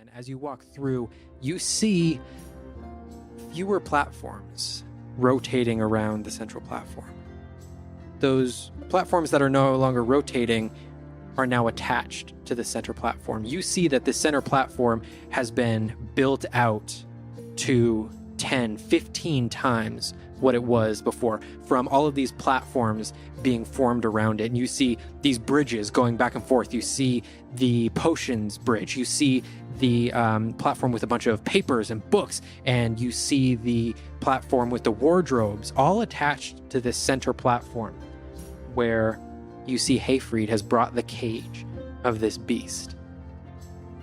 And as you walk through, you see fewer platforms rotating around the central platform. Those platforms that are no longer rotating are now attached to the center platform. You see that the center platform has been built out to 10, 15 times what it was before, from all of these platforms being formed around it. And you see these bridges going back and forth. You see the potions bridge. You see the platform with a bunch of papers and books. And you see the platform with the wardrobes, all attached to this center platform, where you see Hayfried has brought the cage of this beast.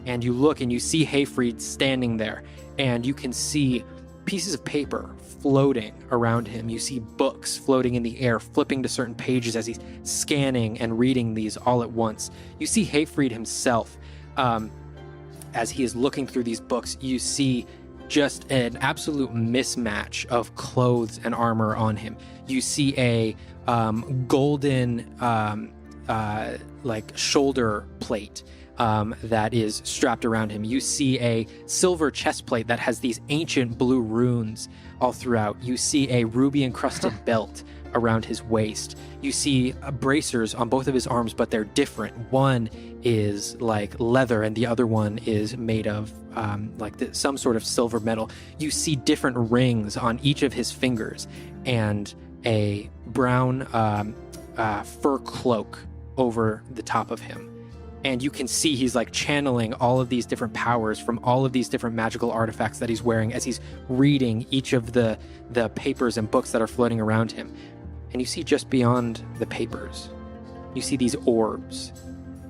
And you look and you see Hayfried standing there, and you can see pieces of paper floating around him. You see books floating in the air, flipping to certain pages as he's scanning and reading these all at once. You see Hayfried himself, as he is looking through these books. You see just an absolute mismatch of clothes and armor on him. You see a golden like shoulder plate that is strapped around him. You see a silver chest plate that has these ancient blue runes all throughout. You see a ruby encrusted belt around his waist. You see bracers on both of his arms, but they're different. One is like leather and the other one is made of some sort of silver metal. You see different rings on each of his fingers and a brown fur cloak over the top of him. And you can see he's like channeling all of these different powers from all of these different magical artifacts that he's wearing as he's reading each of the papers and books that are floating around him. And you see just beyond the papers, you see these orbs,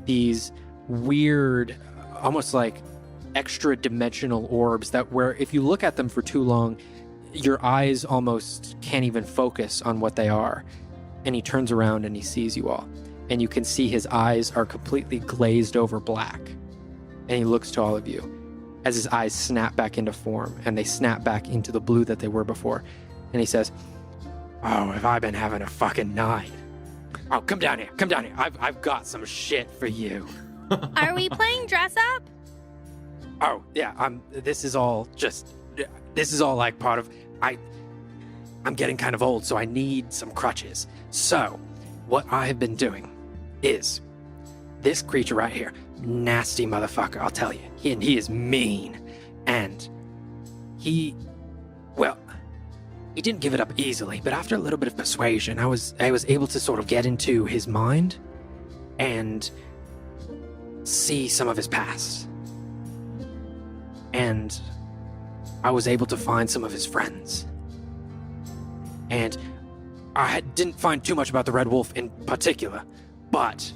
these weird, almost like extra dimensional orbs that where if you look at them for too long, your eyes almost can't even focus on what they are. And he turns around and he sees you all. And you can see his eyes are completely glazed over black. And he looks to all of you as his eyes snap back into form, and they snap back into the blue that they were before. And he says, "Oh, have I been having a fucking night? Oh, come down here. I've got some shit for you." Are we playing dress up? Oh, yeah, this is all like part of, I'm getting kind of old, so I need some crutches. So, what I have been doing is this creature right here, nasty motherfucker, I'll tell you. He is mean. And he didn't give it up easily, but after a little bit of persuasion, I was able to sort of get into his mind and see some of his past. And I was able to find some of his friends. And I didn't find too much about the Red Wolf in particular, but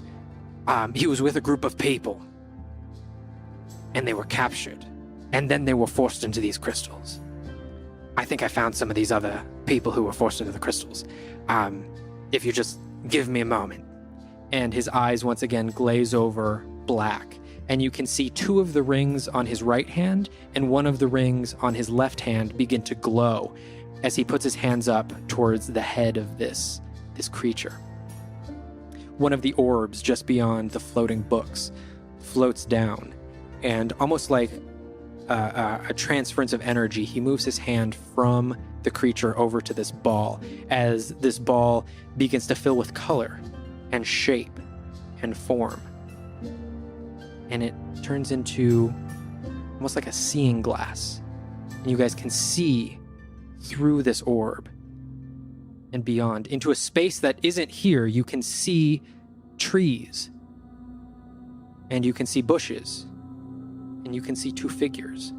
he was with a group of people, and they were captured, and then they were forced into these crystals. I think I found some of these other people who were forced into the crystals. If you just give me a moment. And his eyes once again glaze over black, and you can see two of the rings on his right hand and one of the rings on his left hand begin to glow as he puts his hands up towards the head of this creature. One of the orbs just beyond the floating books floats down, and almost like a transference of energy, he moves his hand from the creature over to this ball, as this ball begins to fill with color and shape and form. And it turns into almost like a seeing glass. And you guys can see through this orb and beyond into a space that isn't here. You can see trees, and you can see bushes, and you can see two figures.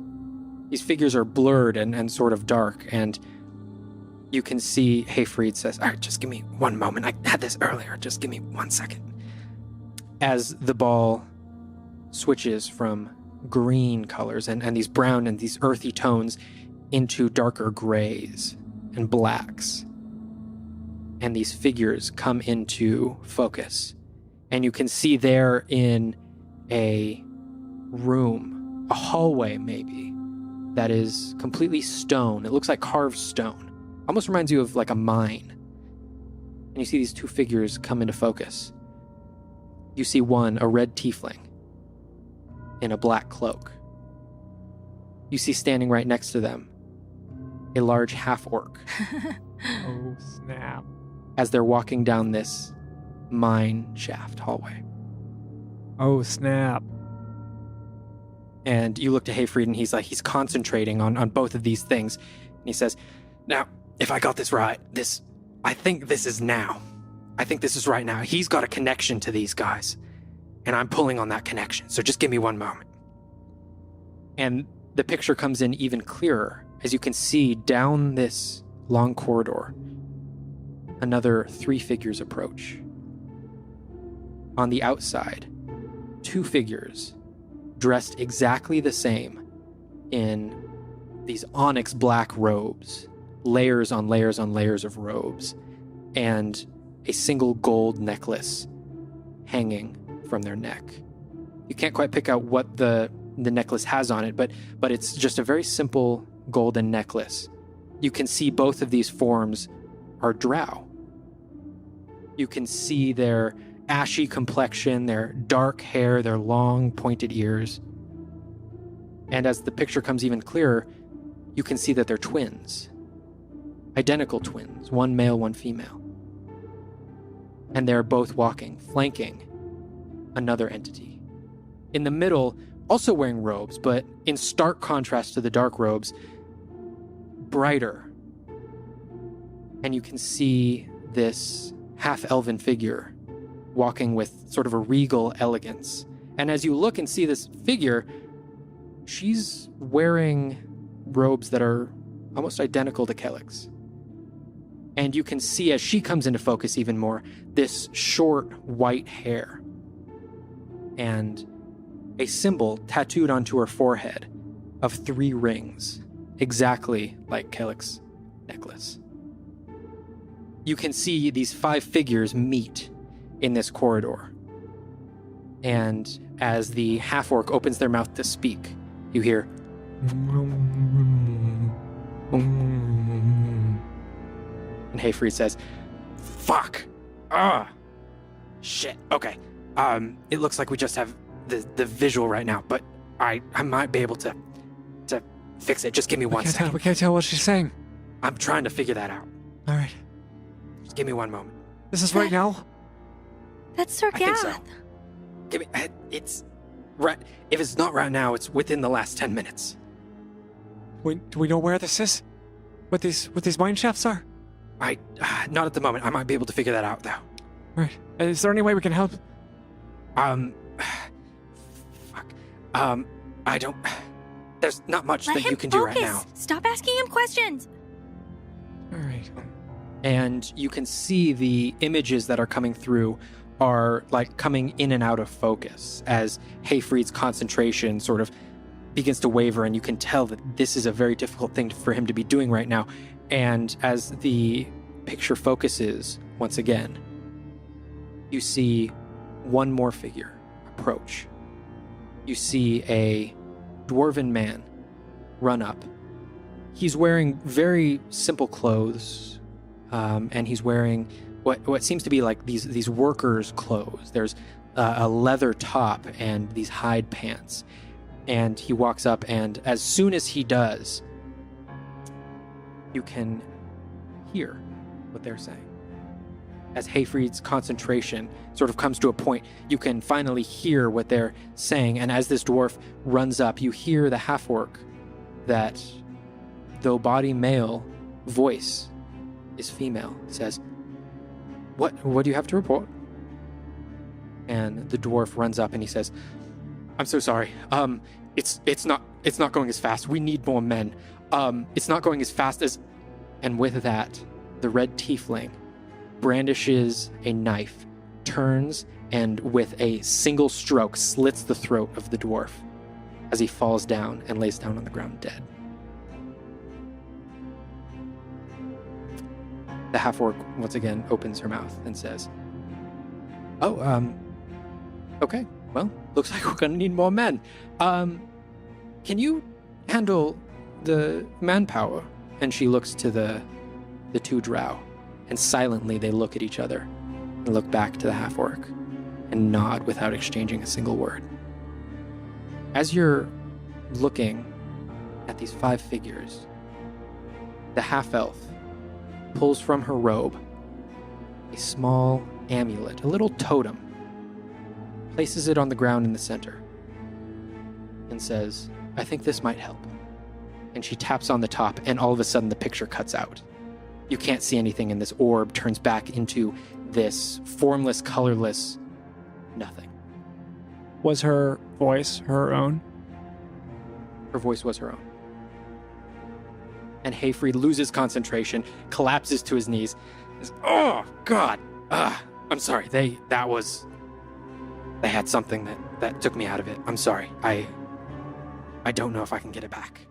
These figures are blurred and sort of dark, and you can see Hayfried says, "All right, just give me one moment. I had this earlier. Just give me 1 second." As the ball switches from green colors and these brown and these earthy tones into darker grays and blacks. And these figures come into focus. And you can see there in a room, a hallway maybe, that is completely stone. It looks like carved stone. Almost reminds you of like a mine. And you see these two figures come into focus. You see one, a red tiefling, in a black cloak. you see standing right next to them a large half-orc Oh, snap. as they're walking down this mine shaft hallway. Oh, snap. And you look to Hayfried, and he's concentrating on both of these things. And he says, now, if I got this right, I think this is now. I think this is right now. He's got a connection to these guys, and I'm pulling on that connection. So just give me one moment. And the picture comes in even clearer as you can see down this long corridor, another 3 figures approach. On the outside, 2 figures dressed exactly the same in these onyx black robes, layers on layers on layers of robes, and a single gold necklace hanging from their neck. You can't quite pick out what the necklace has on it, but it's just a very simple golden necklace. You can see both of these forms are drow. You can see their ashy complexion, their dark hair, their long pointed ears. And as the picture comes even clearer, you can see that they're twins. Identical twins, one male, one female. And they're both walking, flanking another entity. In the middle, also wearing robes, but in stark contrast to the dark robes, brighter. And you can see this half-elven figure walking with sort of a regal elegance. And as you look and see this figure, she's wearing robes that are almost identical to Kellick's. And you can see, as she comes into focus even more, this short white hair and a symbol tattooed onto her forehead of 3 rings, exactly like Kellick's necklace. You can see these 5 figures meet in this corridor. And as the half-orc opens their mouth to speak, you hear, and Hayfried says, fuck! Shit, okay. It looks like we just have the visual right now, but I might be able to fix it. Just give me one second. We can't tell what she's saying. I'm trying to figure that out. All right. Just give me one moment. This is right now? That's Sir I think Gath. so. Give me. It's right. If it's not right now, it's within the last 10 minutes. Do we know where this is? What these mine shafts are? Not at the moment. I might be able to figure that out though. Right. Is there any way we can help? Fuck. I don't. There's not much Let that him you can do right focus. now. Stop asking him questions. All right. And you can see the images that are coming through are like coming in and out of focus as Hayfried's concentration sort of begins to waver, and you can tell that this is a very difficult thing for him to be doing right now. And as the picture focuses once again, you see one more figure approach. You see a dwarven man run up. He's wearing very simple clothes, and he's wearing what seems to be like these workers' clothes. There's a leather top and these hide pants. And he walks up, and as soon as he does, you can hear what they're saying. As Hayfried's concentration sort of comes to a point, you can finally hear what they're saying. And as this dwarf runs up, you hear the half-orc that, though body male, voice is female, says, What do you have to report? And the dwarf runs up and he says, I'm so sorry. It's not going as fast. We need more men. It's not going as fast as... And with that, the red tiefling brandishes a knife, turns, and with a single stroke slits the throat of the dwarf as he falls down and lays down on the ground dead. The half-orc once again opens her mouth and says, okay, well, looks like we're gonna need more men. Can you handle the manpower? And she looks to the 2 drow, and silently they look at each other and look back to the half-orc and nod without exchanging a single word. As you're looking at these 5 figures. The half-elf pulls from her robe a small amulet, a little totem, places it on the ground in the center, and says, "I think this might help." And she taps on the top, and all of a sudden the picture cuts out. You can't see anything, and this orb turns back into this formless, colorless nothing. Was her voice her own? Her voice was her own. And Hayfree loses concentration, collapses to his knees. Says, "Oh, God. I'm sorry. They had something that took me out of it. I'm sorry. I don't know if I can get it back."